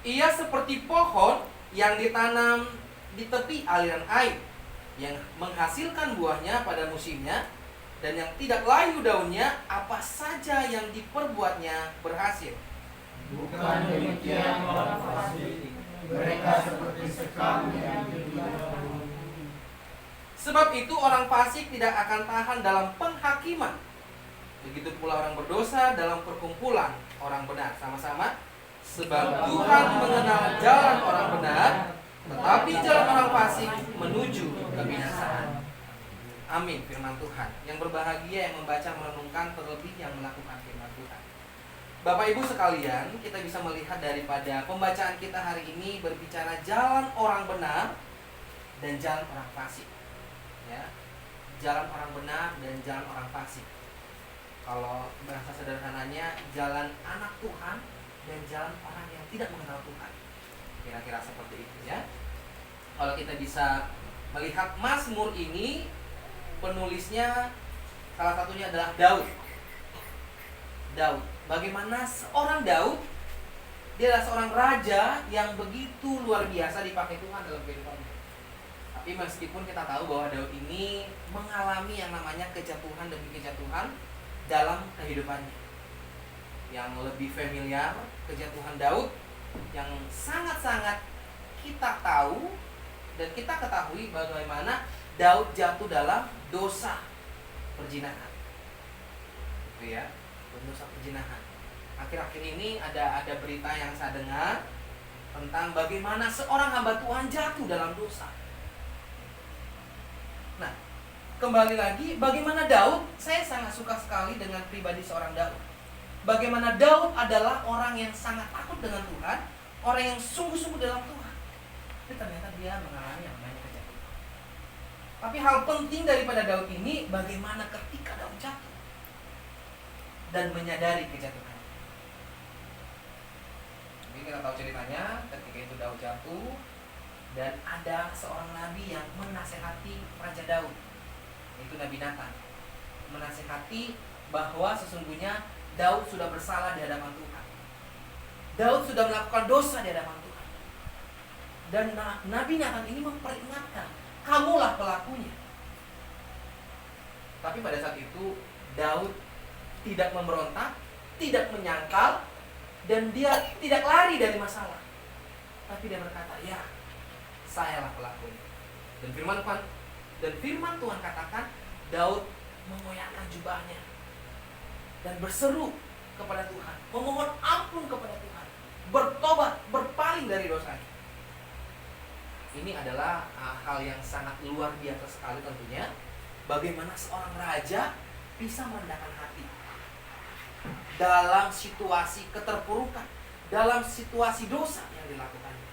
Ia seperti pohon yang ditanam di tepi aliran air, yang menghasilkan buahnya pada musimnya, dan yang tidak layu daunnya, apa saja yang diperbuatnya berhasil. Bukan demikian orang fasik, mereka seperti sekam yang didahului. Sebab itu orang fasik tidak akan tahan dalam penghakiman. Begitu pula orang berdosa dalam perkumpulan orang benar. Sama-sama. Sebab Tuhan mengenal jalan orang benar, tetapi jalan orang fasik menuju kebinasaan. Amin, firman Tuhan. Yang berbahagia yang membaca, merenungkan, terlebih yang melakukan firman Tuhan. Bapak Ibu sekalian, kita bisa melihat daripada pembacaan kita hari ini berbicara jalan orang benar dan jalan orang fasik. Ya, jalan orang benar dan jalan orang fasik. Kalau bahasa sederhananya, jalan anak Tuhan dan jalan orang yang tidak mengenal Tuhan. Kira-kira seperti itu ya. Kalau kita bisa melihat Mazmur ini, penulisnya salah satunya adalah Daud. Daud. Bagaimana seorang Daud, dia adalah seorang raja yang begitu luar biasa dipakai Tuhan dalam kehidupannya. Tapi meskipun kita tahu bahwa Daud ini mengalami yang namanya kejatuhan demi kejatuhan dalam kehidupannya. Yang lebih familiar, kejatuhan Daud yang sangat-sangat kita tahu dan kita ketahui bagaimana Daud jatuh dalam dosa perzinahan. Gitu ya, dosa perzinahan. Akhir-akhir ini ada berita yang saya dengar tentang bagaimana seorang hamba Tuhan jatuh dalam dosa. Nah, kembali lagi, bagaimana Daud, saya sangat suka sekali dengan pribadi seorang Daud. Bagaimana Daud adalah orang yang sangat takut dengan Tuhan, orang yang sungguh-sungguh dalam Tuhan. Tapi ternyata dia mengalami yang banyak kejatuhan. Tapi hal penting daripada Daud ini, bagaimana ketika Daud jatuh dan menyadari kejatuhan. Jadi kita tahu ceritanya, ketika itu Daud jatuh dan ada seorang nabi yang menasehati Raja Daud, yaitu Nabi Nathan, menasehati bahwa sesungguhnya Daud sudah bersalah di hadapan Tuhan. Daud sudah melakukan dosa di hadapan Tuhan. Dan Nabi Nathan ini memperingatkan, kamulah pelakunya. Tapi pada saat itu Daud tidak memberontak, tidak menyangkal, dan dia tidak lari dari masalah. Tapi dia berkata, ya, sayalah pelakunya. Dan firman Tuhan katakan, Daud mengoyakkan jubahnya dan berseru kepada Tuhan, memohon ampun kepada Tuhan, bertobat, berpaling dari dosanya. Ini adalah hal yang sangat luar biasa sekali tentunya. Bagaimana seorang raja bisa merendahkan hati dalam situasi keterpurukan, dalam situasi dosa yang dilakukannya.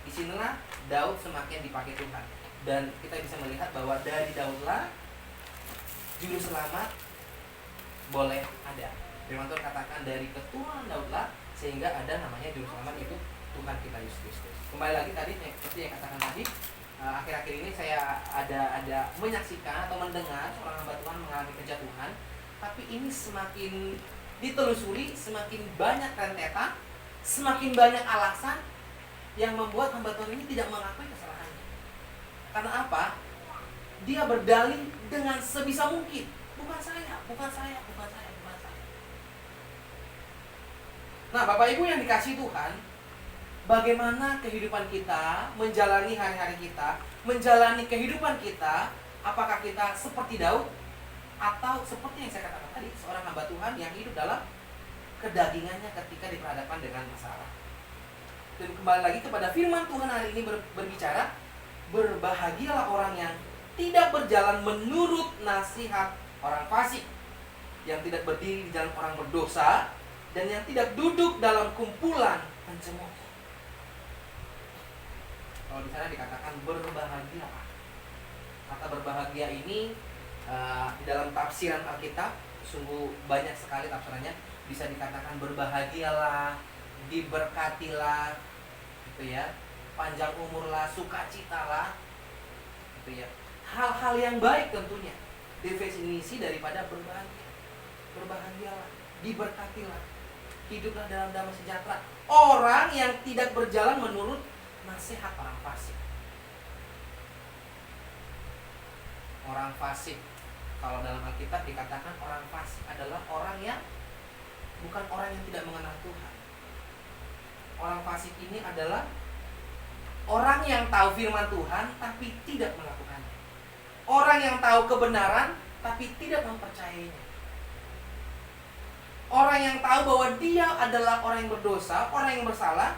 Disinilah Daud semakin dipakai Tuhan. Dan kita bisa melihat bahwa dari Daudlah juru selamat boleh ada. Firman Tuhan katakan dari keturunan Daudlah sehingga ada namanya juru selamat, itu Tuhan kita Yesus Kristus. Kembali lagi tadi seperti yang katakan tadi, akhir-akhir ini saya ada menyaksikan atau mendengar seorang hamba Tuhan mengalami kejatuhan, tapi ini semakin ditelusuri, semakin banyak rentetan, semakin banyak alasan yang membuat hamba Tuhan ini tidak mengakui kesalahannya. Karena apa? Dia berdalih dengan sebisa mungkin, bukan saya. Nah, Bapak Ibu yang dikasihi Tuhan, bagaimana kehidupan kita, menjalani hari-hari kita, menjalani kehidupan kita, apakah kita seperti Daud, atau seperti yang saya katakan tadi, seorang hamba Tuhan yang hidup dalam kedagingannya ketika diperhadapkan dengan masalah. Dan kembali lagi kepada firman Tuhan hari ini berbicara, berbahagialah orang yang tidak berjalan menurut nasihat orang fasik, yang tidak berdiri di jalan orang berdosa, dan yang tidak duduk dalam kumpulan pencemooh. Kalau di sana dikatakan berbahagialah. Kata berbahagia ini di dalam tafsiran Alkitab sungguh banyak sekali tafsirannya. Bisa dikatakan berbahagialah, diberkatilah, gitu ya, panjang umurlah, sukacitalah, gitu ya. Hal-hal yang baik tentunya. Definisi daripada berbahagia. Berbahagialah, diberkatilah. hiduplah dalam damai sejahtera. Orang yang tidak berjalan menurut nasihat orang fasik. Orang fasik, kalau dalam Alkitab dikatakan orang fasik adalah orang yang bukan orang yang tidak mengenal Tuhan. Orang fasik ini adalah orang yang tahu firman Tuhan tapi tidak melakukannya. Orang yang tahu kebenaran tapi tidak mempercayainya. Orang yang tahu bahwa dia adalah orang yang berdosa, orang yang bersalah,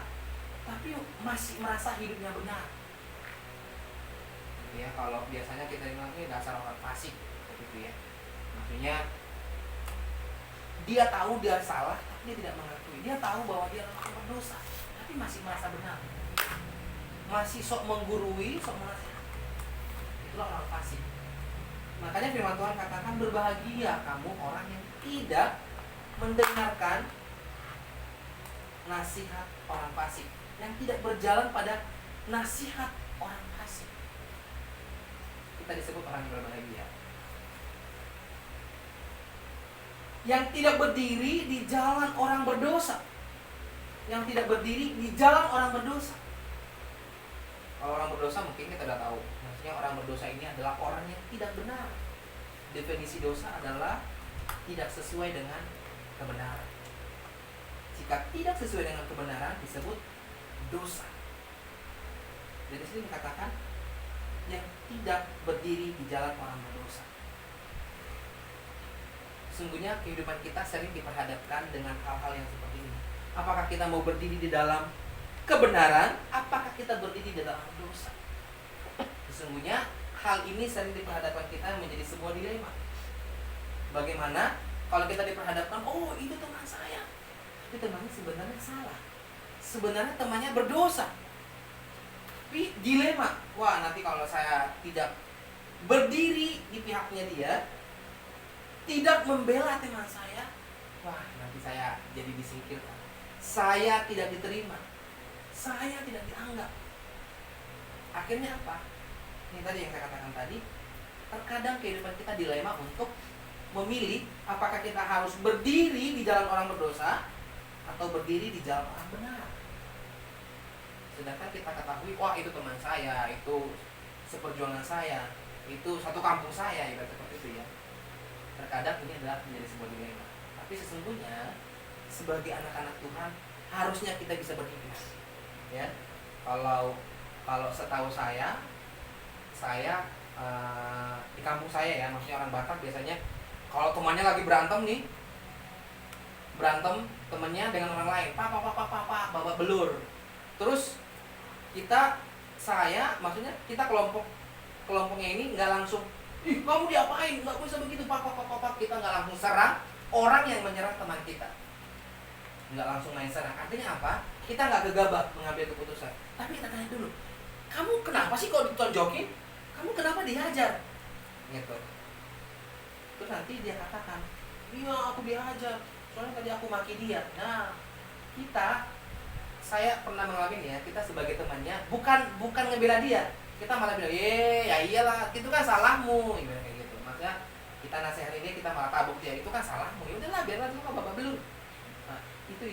tapi masih merasa hidupnya benar. Ya, kalau biasanya kita bilang ini dasar orang fasik, begitu ya. Maksudnya dia tahu dia salah, tapi dia tidak mengakui. Dia tahu bahwa dia adalah orang berdosa, tapi masih merasa benar. Masih sok menggurui, sok menasihati. Itulah orang fasik. Makanya firman Tuhan katakan, berbahagia kamu orang yang tidak mendengarkan nasihat orang fasik, yang tidak berjalan pada nasihat orang fasik. Kita disebut orang yang berbahagia. Yang tidak berdiri di jalan orang berdosa. Yang tidak berdiri di jalan orang berdosa. Kalau orang berdosa mungkin kita sudah tahu. Maksudnya orang berdosa ini adalah orang yang tidak benar. Definisi dosa adalah tidak sesuai dengan kebenaran. Jika tidak sesuai dengan kebenaran disebut dosa. Jadi sini dikatakan yang tidak berdiri di jalan orang berdosa. Sungguhnya kehidupan kita sering diperhadapkan dengan hal-hal yang seperti ini. Apakah kita mau berdiri di dalam kebenaran? Apakah kita berdiri di dalam dosa? Sesungguhnya hal ini sering diperhadapkan kita menjadi sebuah dilema. Bagaimana kalau kita diperhadapkan, oh itu teman saya, tapi temannya sebenarnya salah, sebenarnya temannya berdosa. Tapi dilema, wah nanti kalau saya tidak berdiri di pihaknya dia, tidak membela teman saya, wah nanti saya jadi disingkirkan, saya tidak diterima, saya tidak dianggap. Akhirnya apa? Ini tadi yang saya katakan tadi, terkadang kehidupan kita dilema untuk memilih apakah kita harus berdiri di jalan orang berdosa atau berdiri di jalan orang benar. Sedangkan kita ketahui, wah itu teman saya, itu seperjuangan saya, itu satu kampung saya, ibarat seperti itu ya. Terkadang ini adalah menjadi sebuah dilema. Tapi sesungguhnya sebagai anak-anak Tuhan harusnya kita bisa beriman. Ya, kalau setahu saya di kampung saya ya, maksudnya orang Batak biasanya kalau temannya lagi berantem nih, temannya dengan orang lain, bawa belur. Terus maksudnya kita kelompoknya ini nggak langsung, ih kamu diapain, nggak bisa begitu, kita nggak langsung serang orang yang menyerang teman kita, nggak langsung main serang. Artinya apa? Kita nggak gegabah mengambil keputusan, tapi kita tanya dulu, kamu kenapa sih kok ditonjokin? Kamu kenapa dihajar? Gitu. Terus nanti dia katakan, iya aku dihajar, soalnya tadi aku maki dia. Nah, saya pernah mengalami ya, kita sebagai temannya bukan ngebela dia, kita malah bilang, ya iyalah, itu kan salahmu, gimana kayak gitu. Maksudnya kita nasihatin dia, kita malah tabuk dia, itu kan salahmu. Ya udahlah, biarlah itu bapak belur. Nah, itu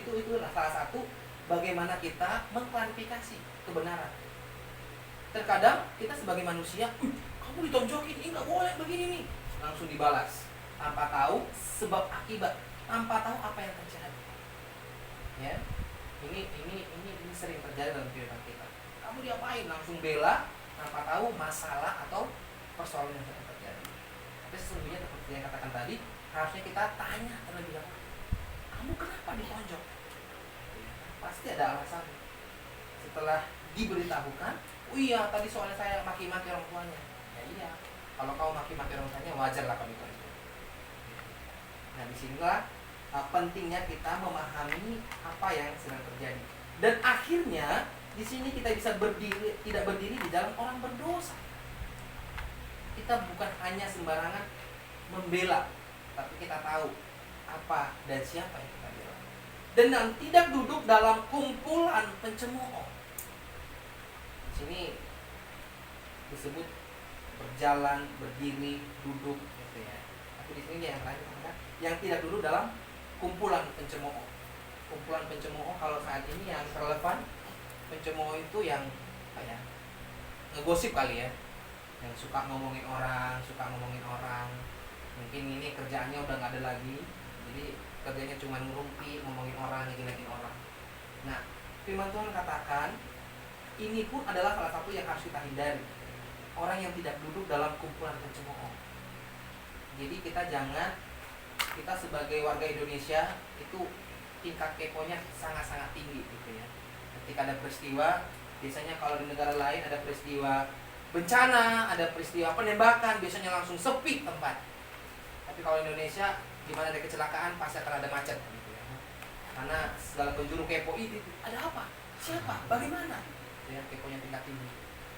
salah satu bagaimana kita mengklarifikasi kebenaran. Terkadang kita sebagai manusia, kamu ditonjokin, ini nggak boleh begini nih, langsung dibalas tanpa tahu sebab akibat, tanpa tahu apa yang terjadi. Ya, ini sering terjadi dalam kehidupan kita. Kamu diapain? Langsung bela tanpa tahu masalah atau persoalan yang sedang terjadi. Tapi sesungguhnya seperti yang katakan tadi, harusnya kita tanya terlebih dahulu, kamu kenapa ditonjok? Pasti ada alasan. Setelah diberitahukan, oh iya tadi soalnya saya maki-maki orang tuanya. Ya iya, kalau kau maki-maki orang tuanya wajar lah kami tonjok. Nah disinilah pentingnya kita memahami apa yang sedang terjadi. Dan akhirnya di sini kita bisa tidak berdiri di dalam orang berdosa. Kita bukan hanya sembarangan membela, tapi kita tahu apa dan siapa yang kita bela. Dan tidak duduk dalam kumpulan pencemooh. Di sini disebut berjalan, berdiri, duduk, gitu ya. Tapi di sini yang lain yang tidak duduk dalam kumpulan pencemooh. kumpulan pencemooh kalau saat ini yang relevan, pencemooh itu yang apa ya, ngegosip kali ya, yang suka ngomongin orang, mungkin ini kerjaannya udah nggak ada lagi, jadi kerjanya cuma ngerumpi, ngomongin orang, ngejelekin orang. Nah, firman Tuhan katakan ini pun adalah salah satu yang harus kita hindari, orang yang tidak duduk dalam kumpulan pencemooh. Jadi kita sebagai warga Indonesia itu tingkat keponya sangat-sangat tinggi gitu ya. Ketika ada peristiwa, biasanya kalau di negara lain ada peristiwa bencana, ada peristiwa penembakan, biasanya langsung sepi tempat. Tapi kalau Indonesia, di mana ada kecelakaan pasti akan ada macet gitu ya. Karena segala penjuru kepo itu, ada apa? Siapa? Bagaimana? Ya, keponya tingkat tinggi.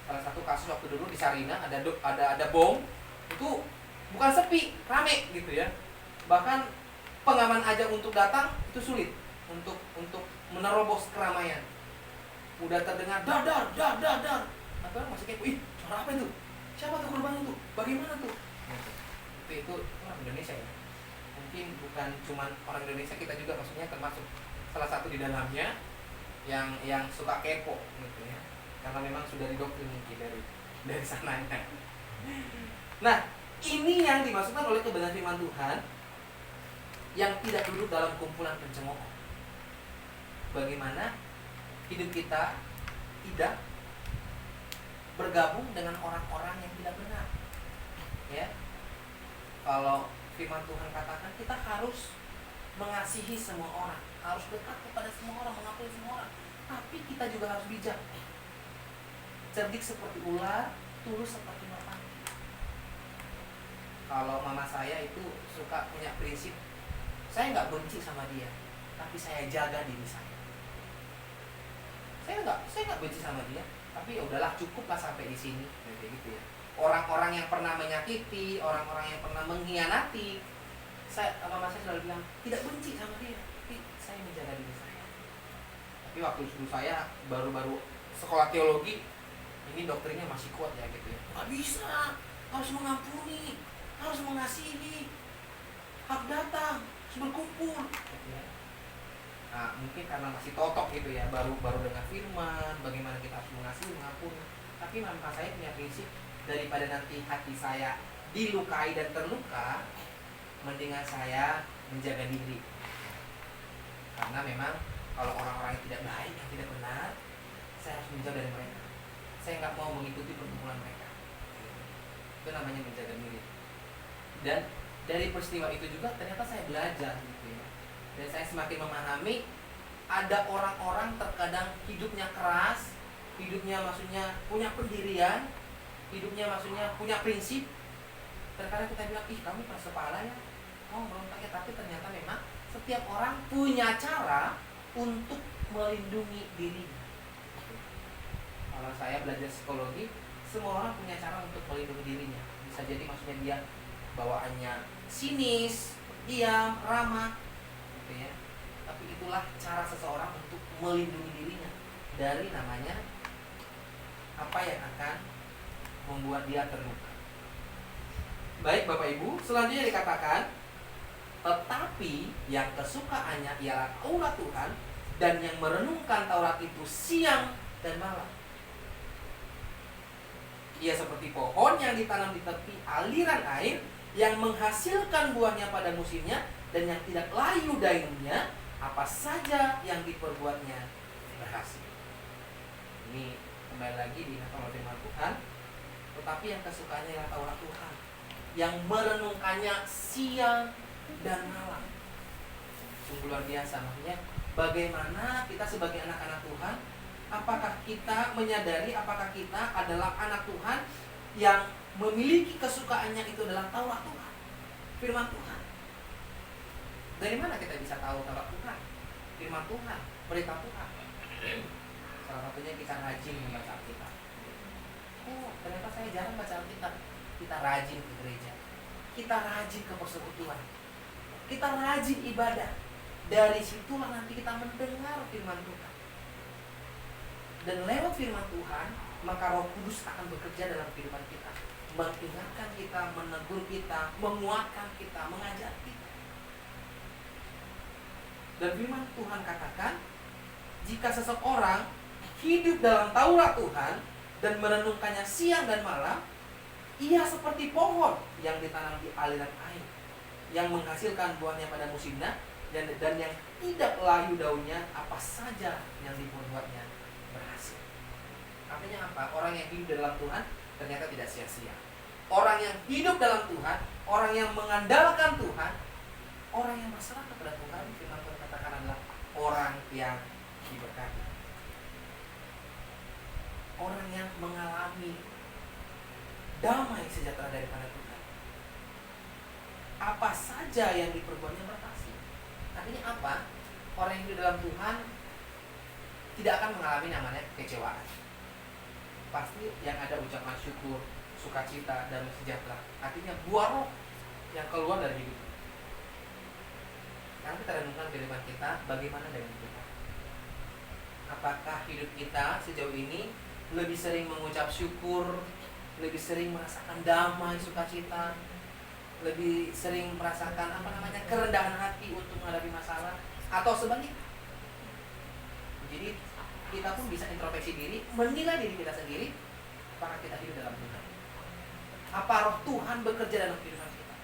Salah satu kasus waktu dulu di Sarina ada bom, itu bukan sepi, rame gitu ya. Bahkan pengaman aja untuk datang itu sulit untuk menerobos keramaian. Udah terdengar dar. Atau masih kepo, ih, suara apa itu? Siapa tuh korban itu? Bagaimana tuh? Itu orang Indonesia ya. Mungkin bukan cuma orang Indonesia, kita juga maksudnya termasuk salah satu di dalamnya yang suka kepo gitu ya. Karena memang sudah didoktrin mungkin dari sananya. Nah, ini yang dimaksudkan oleh kebenaran firman Tuhan yang tidak duduk dalam kumpulan pencemooh. Bagaimana hidup kita tidak bergabung dengan orang-orang yang tidak benar. Ya. Kalau firman Tuhan katakan kita harus mengasihi semua orang, harus dekat kepada semua orang, mengakui semua orang. Tapi kita juga harus bijak, cerdik seperti ular, tulus seperti merpati. Kalau mama saya itu suka punya prinsip, saya nggak benci sama dia, tapi saya jaga diri saya. Saya nggak benci sama dia, tapi ya udahlah, cukuplah sampai di sini, kayak gitu ya. Orang-orang yang pernah menyakiti, orang-orang yang pernah mengkhianati, mama saya selalu bilang tidak benci sama dia, tapi saya menjaga diri saya. Tapi waktu dulu saya baru sekolah teologi, ini doktrinnya masih kuat ya gitu ya. Nggak bisa, harus mengampuni, harus mengasihi, hak datang, harus berkumpul. Gitu ya. Nah, mungkin karena masih totok gitu ya, baru dengar firman, bagaimana kita harus mengasihi, mengampuni. Tapi mama saya punya prinsip, daripada nanti hati saya dilukai dan terluka, mendingan saya menjaga diri. Karena memang kalau orang-orang yang tidak baik, yang tidak benar, saya harus menjauh dari mereka. Saya nggak mau mengikuti perkumpulan mereka. Itu namanya menjaga diri. Dan dari peristiwa itu juga ternyata saya belajar gitu ya. Dan saya semakin memahami ada orang-orang terkadang hidupnya keras, hidupnya maksudnya punya pendirian, hidupnya maksudnya punya prinsip. Terkadang kita bilang, ih kamu keras kepala ya, kamu berontak ya. Tapi ternyata memang setiap orang punya cara untuk melindungi dirinya. Kalau saya belajar psikologi, semua orang punya cara untuk melindungi dirinya. Bisa jadi maksudnya dia bawaannya sinis, diam, ramah, gitu ya. Tapi itulah cara seseorang untuk melindungi dirinya dari namanya apa yang akan membuat dia terluka. Baik Bapak Ibu, selanjutnya dikatakan, tetapi yang kesukaannya ialah Taurat Tuhan, dan yang merenungkan Taurat itu siang dan malam. Ia seperti pohon yang ditanam di tepi aliran air, yang menghasilkan buahnya pada musimnya, dan yang tidak layu daunnya, apa saja yang diperbuatnya berhasil. Ini kembali lagi di firman Tuhan. Tetapi yang kesukaannya ialah Taurat Tuhan, yang merenungkannya siang dan malam. Sungguh luar biasa. Maksudnya bagaimana kita sebagai anak-anak Tuhan, apakah kita menyadari apakah kita adalah anak Tuhan yang memiliki kesukaannya itu adalah Taurat Tuhan, firman Tuhan. Dari mana kita bisa tahu Taurat Tuhan, firman Tuhan, berita Tuhan? Salah satunya kita rajin membaca Alkitab. Oh, ternyata saya jarang baca Alkitab. Kita rajin ke gereja, kita rajin ke persekutuan, kita rajin ibadah. Dari situlah nanti kita mendengar firman Tuhan. Dan lewat firman Tuhan, maka Roh Kudus akan bekerja dalam kehidupan kita, mengingatkan kita, menegur kita, menguatkan kita, mengajar kita. Dan firman Tuhan katakan, jika seseorang hidup dalam Taurat Tuhan dan merenungkannya siang dan malam, ia seperti pohon yang ditanam di aliran air, yang menghasilkan buahnya pada musimnya, dan yang tidak layu daunnya, apa saja yang dibuatnya berhasil. Artinya apa? Orang yang hidup dalam Tuhan ternyata tidak sia-sia. Orang yang hidup dalam Tuhan, orang yang mengandalkan Tuhan, orang yang berserah kepada Tuhan, firman Tuhan katakan adalah orang yang diberkati. Orang yang mengalami damai sejahtera daripada Tuhan. Apa saja yang diperbuatnya berhasil. Artinya apa? Orang yang hidup dalam Tuhan tidak akan mengalami namanya kekecewaan. Pasti yang ada ucapan syukur, sukacita, damai sejahtera. Artinya buah roh yang keluar dari hidup. Sekarang kita renungkan kehidupan kita, bagaimana dengan kita? Apakah hidup kita sejauh ini lebih sering mengucap syukur, lebih sering merasakan damai, sukacita, lebih sering merasakan kerendahan hati untuk menghadapi masalah, atau sebaliknya? Jadi kita pun bisa introspeksi diri, menilai diri kita sendiri, apakah kita hidup dalam Tuhan? Apa roh Tuhan bekerja dalam kehidupan kita?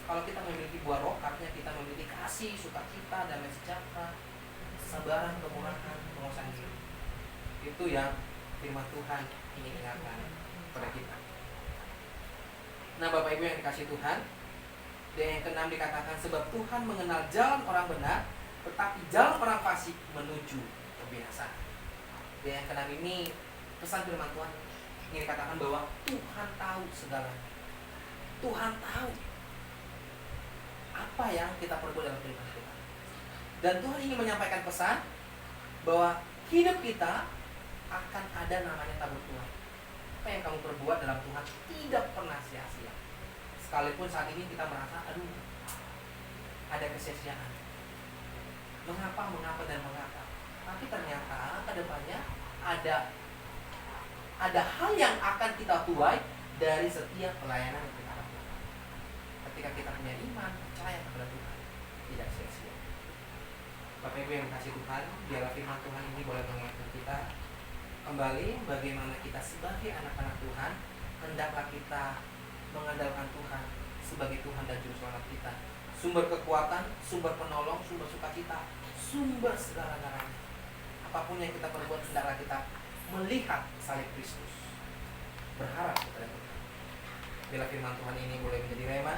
Kalau kita memiliki buah roh, artinya kita memiliki kasih, sukacita, damai sejahtera, kesabaran, kemurahan, penguasaan diri. Itu yang firman Tuhan ingin ingatkan kepada kita. Nah, Bapak Ibu yang dikasihi Tuhan, dan yang keenam dikatakan, sebab Tuhan mengenal jalan orang benar, tetapi jalan orang fasik menuju kebinasaan. Dan yang keenam ini pesan firman Tuhan ingin dikatakan bahwa Tuhan tahu segalanya. Tuhan tahu apa yang kita perbuat dalam kehidupan kita. Dan Tuhan ingin menyampaikan pesan bahwa hidup kita akan ada namanya tabur Tuhan. Apa yang kamu perbuat dalam Tuhan tidak pernah sia-sia. Sekalipun saat ini kita merasa, ada kesia-siaan. Mengapa. Tapi ternyata ke depannya ada hal yang akan kita tuai dari setiap pelayanan yang kita lakukan. Ketika kita punya iman, percaya kepada Tuhan, tidak sia-sia. Bapak Ibu yang kasih Tuhan, biarlah firman Tuhan ini boleh mengingatkan kita kembali bagaimana kita sebagai anak-anak Tuhan hendaklah kita mengandalkan Tuhan sebagai Tuhan dan Juru Selamat kita, sumber kekuatan, sumber penolong, sumber sukacita, sumber segala-galanya. Apapun yang kita perbuat hendaklah kita melihat salib Kristus, berharap kepada Tuhan. Bila firman Tuhan ini boleh menjadi rema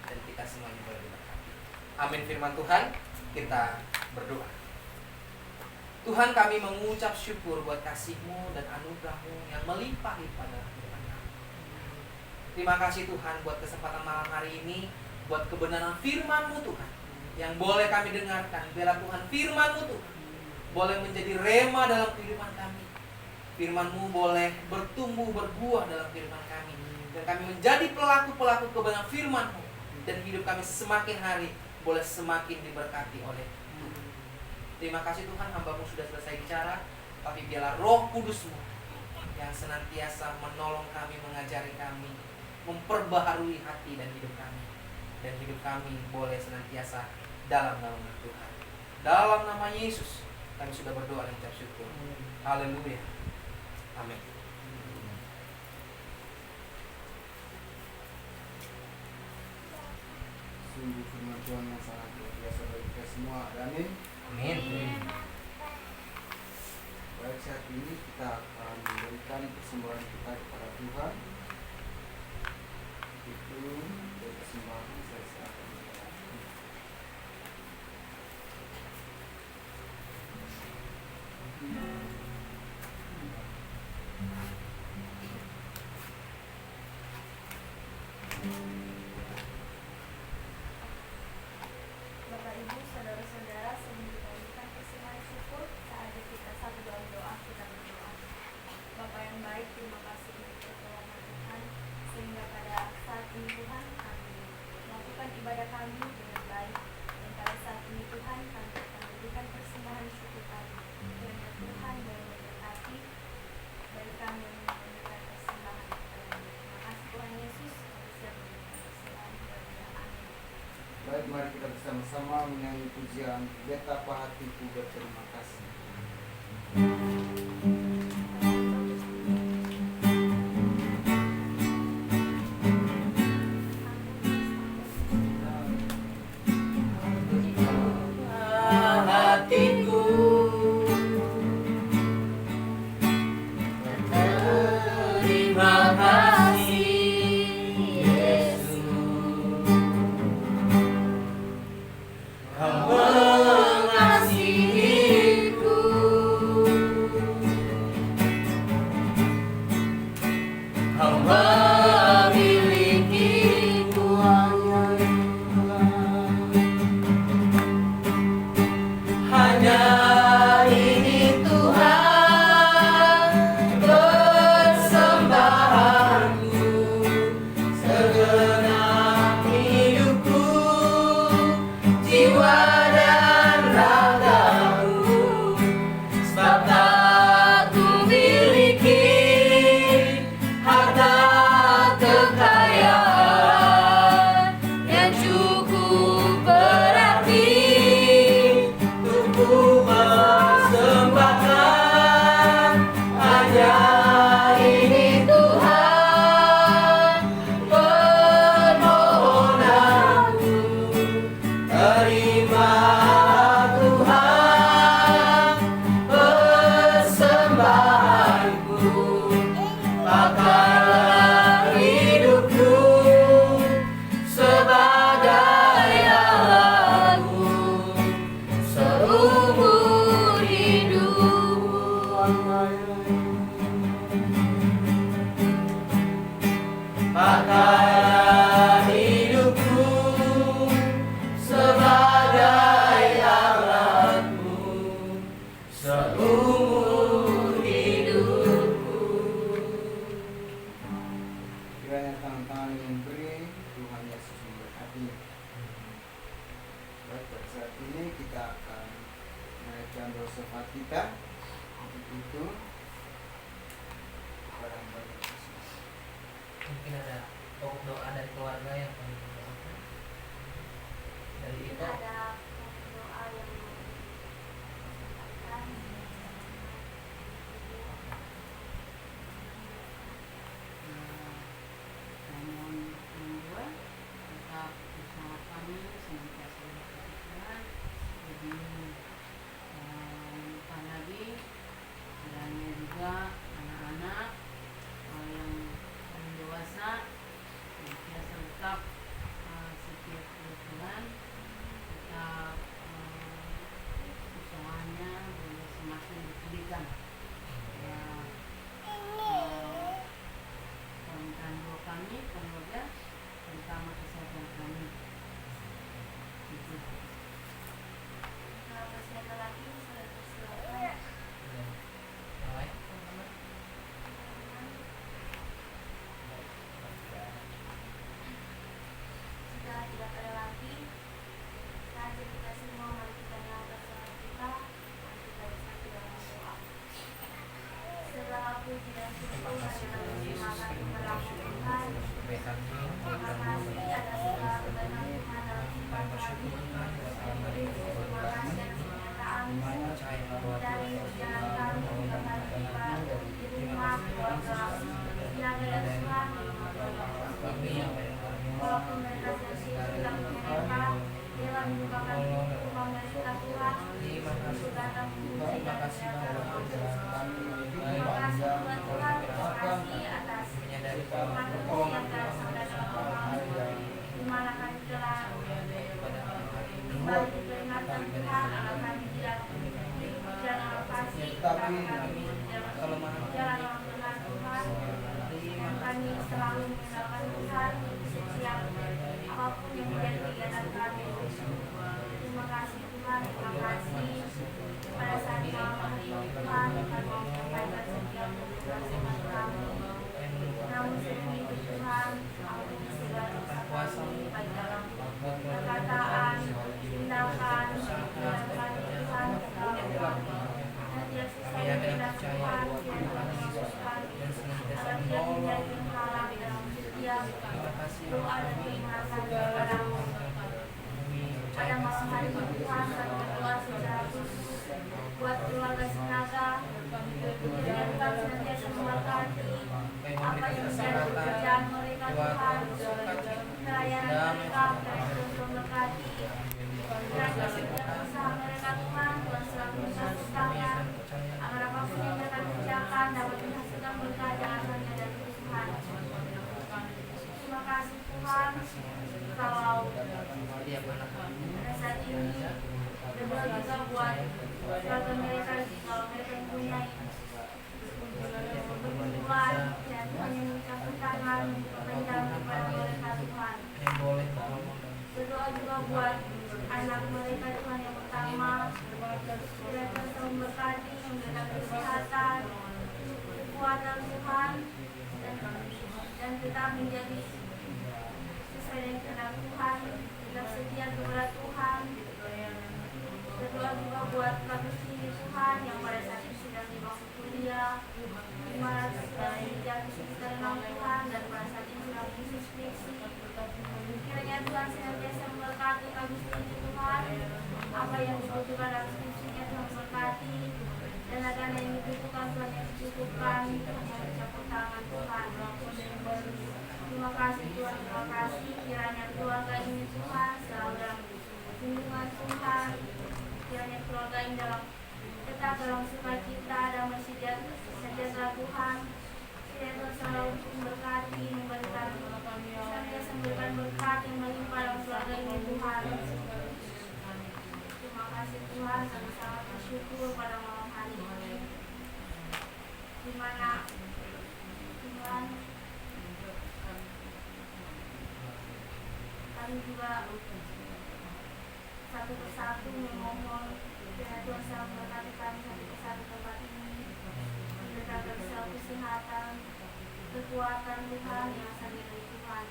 dan kita semuanya boleh diberkati. Amin. Firman Tuhan, kita berdoa. Tuhan, kami mengucap syukur buat kasih-Mu dan anugerah-Mu yang melimpah-limpah dalam kehidupan kami. Terima kasih Tuhan buat kesempatan malam hari ini, buat kebenaran firman-Mu Tuhan yang boleh kami dengarkan. Biarlah Tuhan firman-Mu Tuhan boleh menjadi rema dalam kehidupan kami. Firman-Mu boleh bertumbuh, berbuah dalam kehidupan kami, dan kami menjadi pelaku-pelaku kebenaran firman-Mu, dan hidup kami semakin hari boleh semakin diberkati oleh Tuhan. Terima kasih Tuhan, hamba-Mu sudah selesai bicara, tapi biarlah Roh Kudus-Mu yang senantiasa menolong kami, mengajari kami, memperbaharui hati dan hidup kami, dan hidup kami boleh senantiasa dalam nama Tuhan. Dalam nama Yesus kami sudah berdoa dan ucap syukur. Haleluya. Amin. Sungguh firman Tuhan yang sangat luar biasa bagi kita semua. Amin. Amin. Baik, saat ini kita akan memberikan persembahan kita kepada Tuhan. Itu dari persembahan saya serahkan kepada Tuhan. Bapak Ibu, saudara-saudara, sebelum kita memberikan persembahan syukur, saatnya kita satu dalam doa kita berdoa. Bapa yang baik, terima kasih untuk pertolongan Tuhan, sehingga pada saat ini Tuhan kami melakukan ibadah kami dengan baik, dan pada saat ini Tuhan kami akan memberikan persembahan syukur kami. Kiranya Tuhan boleh memberkati bagi kami yang memberikan persembahan kepada-Mu. Terima kasih Tuhan Yesus, kami siap memberikan persembahan kepada-Mu. Amin. Baik, mari kita bersama-sama menyanyi pujian Betapa Hatiku Berterima Kasih. Hatiku berterima kasih, Yesus. Kau mengasihiku, Kau memilikiku. Hanya ini Tuhan persembahanku, segenap hidupku, jiwa dan ragaku, sebab tak kumiliki harta kekayaan yang cukup berarti ku persembahkan. Hanya ini Tuhan permohonanku, terima Tuhan persembahanku, pakailah hidupku sebagai alatmu seumur hidup. Pakailah hidupku sebagai alatmu seumur hidupku. Kiranya tangan-tangan yang beri Tuhan Yesus memberkati. Baik, pada saat ini kita akan menaikkan doa syafaat kita. Untuk itu, kepada yang banyak kasih. Mungkin ada doa dari keluarga yang kami doakan. Dari itu Ada doa yang mau disampaikan. Namun kedua, tetap bersama kami senantiasa berpercaya. Jadi lupa lagi, kiranya juga anak-anak yang dewasa senantiasa tetap setiap bulan tetap usahanya semakin dipulihkan. Ya, permintaan doa kami keluarga, terutama kesehatan kami. Gitu. Kalau masih ada lagi, saya persilakan. yang lain teman-teman. Jika tidak ada lagi, saja kita semua mari kita mengangkat suara kita, mari kita bersatu dalam doa. Segala puji dan syukur hanya dilimpahkan kepadamu Tuhan. Terima kasih atas segala kebaikan Tuhan dalam kehidupan kami. Terima kasih atas kenyataanmu dari jalan kami hingga kami tiba di rumah keluarga Tiaga dan Tuhan di rumah keluarga ini. Walaupun mereka sedang menyenangkan, Dewa merupakan tumpang dari kita Tuhan. Untuk datang memuji dan menjaga terima kasih Tuhan Tuhan, terima kasih atas firman Tuhan yang telah sampai dalam kami. Di mana kami telah kembali diperingatkan Tuhan agar kami tidak berjalan lokasi, tetapi kami berjalan dalam benar Tuhan. Dan kami selalu mengandalkan Tuhan setiap apapun yang menjadi kegiatan kami. Terima kasih Tuhan, terima kasih pada saat malam hari ini Tuhan, kami mau menyampaikan setiap tugas iman kami. Namun sebelum itu Tuhan, ampuni segala dosa kami, baik dalam perkataan, tindakan, dan Tuhan, ketahuan. Dan tidak susah yang kita Tuhan, yang mengasuskan, agar tidak menjadi halang dalam setiap doa dan keinginan kami kepadamu. hari ini Tuhan kami berdoa secara khusus buat keluarga Sinaga. Kiranya Tuhan senantiasa memberkati apa yang menjadi pekerjaan mereka Tuhan, pelayanan mereka, kiranya Tuhan memberkati. Kiranya setiap usaha mereka Tuhan, Tuhan selalu mencampur tangan agar apapun yang mereka kerjakan dapat menghasilkan berkah jangan hanya dari Tuhan. Terima kasih Tuhan kalau pada saat ini berdoa juga buat keluarga mereka kalau mereka mempunyai perkumpulan dan Tuhan yang mencampur tangan menjaga kepada mereka Tuhan. Berdoa juga buat anak mereka Tuhan yang pertama, kiranya Tuhan memberkati, memberikan kesehatan, kekuatan Tuhan, dan tetap menjadi sesuai dengan kehendak Tuhan, tetap setia kepada Tuhan. Berdoa juga buat Bagus ini Tuhan yang pada saat ini sedang di bangku kuliah, di mana sedang menjadi semester 6 Tuhan, dan pada saat ini sedang mengisi skripsi. Kiranya Tuhan senantiasa memberkati Bagus ini Tuhan, apa yang dibutuhkan dalam skripsinya Tuhan memberkati, dan dana yang dibutuhkan Tuhan yang dicukupkan, Tuhan yang mencampur tangan Tuhan. Terima kasih Tuhan, terima kasih. Kiranya keluarga ini Tuhan selalu dalam lindungan Tuhan. Kiranya keluarga ini tetap dalam sukacita, damai sejahtera Tuhan. Kiranya Tuhan selalu memberkati, memberikan berkat yang melimpah dalam keluarga ini Tuhan. Terima kasih Tuhan, kami sangat bersyukur pada malam hari ini, di mana Tuhan kami juga satu persatu memohon kiranya Tuhan selalu memberkati kami satu persatu tempat ini, memberikan selalu kesehatan, kekuatan Tuhan yang asal dari Tuhan.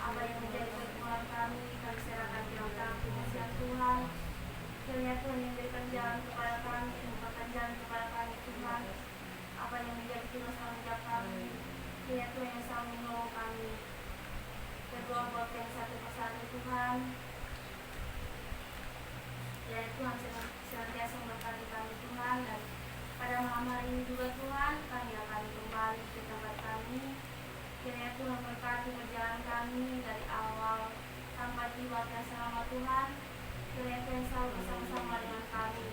Apa yang menjadi kekuatan kami serahkan di dalam tangan pengasihan Tuhan. Kiranya Tuhan yang memberikan jalan kepada kami, membukakan jalan kepada kami Tuhan. Apa yang menjadi tugas tanggung jawab kami, kiranya Tuhan yang selalu menolong kami. Berdoa buat yang satu persatu Tuhan. Kiranya Tuhan senantiasa memberkati kami Tuhan, dan pada malam hari ini juga Tuhan kami akan kembali ke tempat kami. Kiranya Tuhan memberkati perjalanan kami dari awal sampai di waktu yang selama Tuhan. Kiranya Tuhan selalu bersama-sama dengan kami.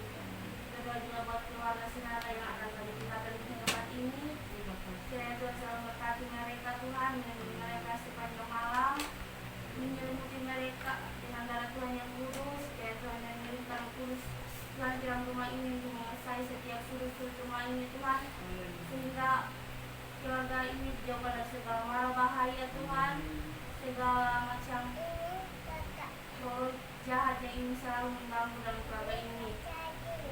Berdoa juga buat keluarga Sinaga yang akan kami tinggalkan di tempat ini. Kiranya Tuhan selalu memberkati mereka Tuhan, melindungi mereka sepanjang malam, menyelimuti mereka dengan darah Tuhan yang kudus. Kiranya Tuhan yang mengirimkan kudus Tuhan di dalam rumah ini untuk menguasai setiap sudut-sudut rumah ini Tuhan, sehingga keluarga ini dijauhkan dari segala mara bahaya Tuhan, segala macam roh jahat yang ingin selalu mengganggu dalam keluarga ini.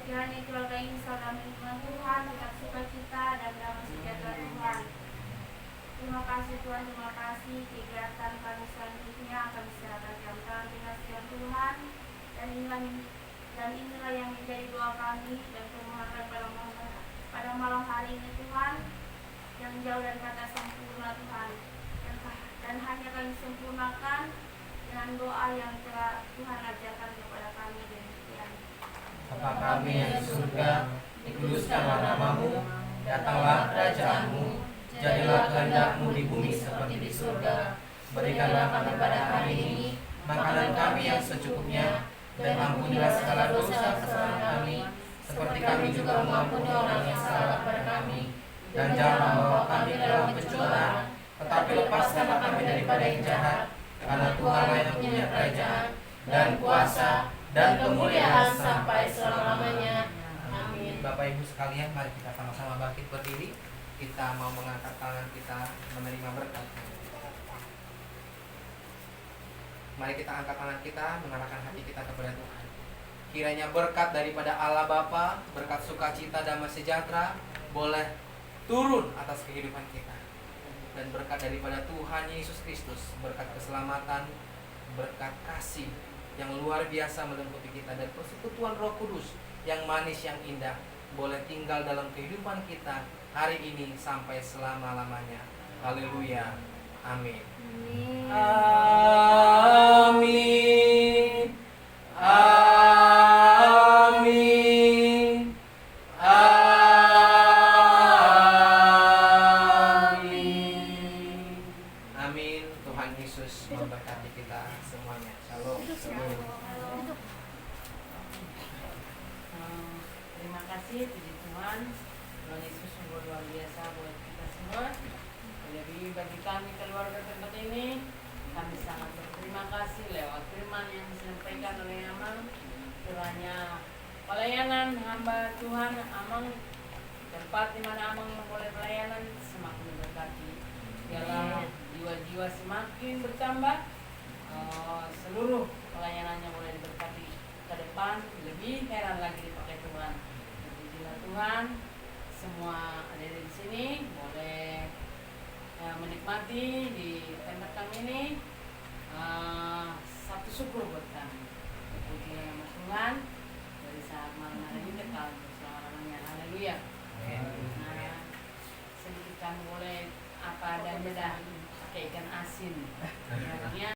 Kiranya keluarga ini selalu dalam lindungan Tuhan, tetap sukacita dan damai sejahtera Tuhan. Terima kasih Tuhan, terima kasih. Kegiatan kami selanjutnya akan diserahkan dalam tangan pengasihan Tuhan, dan inilah yang menjadi doa kami dan permohonan pada malam hari ini Tuhan, yang jauh dari kata sempurna Tuhan, dan hanya kami sempurnakan dengan doa yang telah Tuhan ajarkan kepada kami. Demikian. Bapa kami yang di surga, dikuduskanlah namamu, datanglah kerajaanmu, jadilah kehendak-mu di bumi seperti di surga. Berikanlah kami pada hari ini makanan kami yang secukupnya, dan ampunilah segala dosa kesalahan kami, seperti kami juga mengampuni orang yang salah kepada kami. Dan jangan membawa kami ke dalam pencobaan, tetapi lepaskanlah kami daripada yang jahat, karena Tuhanlah yang punya kerajaan, dan kuasa, dan kemuliaan sampai selama-lamanya. Amin. Bapak Ibu sekalian, mari kita sama-sama bangkit berdiri. Kita mau mengangkat tangan kita menerima berkat. Mari kita angkat tangan kita, mengarahkan hati kita kepada Tuhan. Kiranya berkat daripada Allah Bapa, berkat sukacita damai sejahtera boleh turun atas kehidupan kita. Dan berkat daripada Tuhan Yesus Kristus, berkat keselamatan, berkat kasih yang luar biasa meliputi kita, dan persekutuan Roh Kudus yang manis, yang indah, boleh tinggal dalam kehidupan kita hari ini sampai selama-lamanya. Haleluya. Amin. Amin. Amin. Tuhan Yesus memberkati kita semuanya. Shalom. Terima kasih puji Tuhan. Tuhan Yesus sungguh luar biasa buat kita semua. Lebih bagi kami keluarga tempat ini, kami sangat berterima kasih lewat firman yang disampaikan oleh Amang. Kiranya pelayanan hamba Tuhan Amang, tempat di mana Amang boleh pelayanan, semakin diberkati. Biarlah jiwa-jiwa semakin bertambah, seluruh pelayanannya boleh diberkati ke depan, lebih heran lagi dipakai Tuhan. Pujilah Tuhan, semua ada di sini boleh menikmati di tempat kami ini, satu syukur buat kami. Pujilah nama Tuhan dari saat malam hari ini kekal selama-lamanya. Haleluya. Nah, sedikit kami boleh apa adanya dah pakai ikan asin. Yang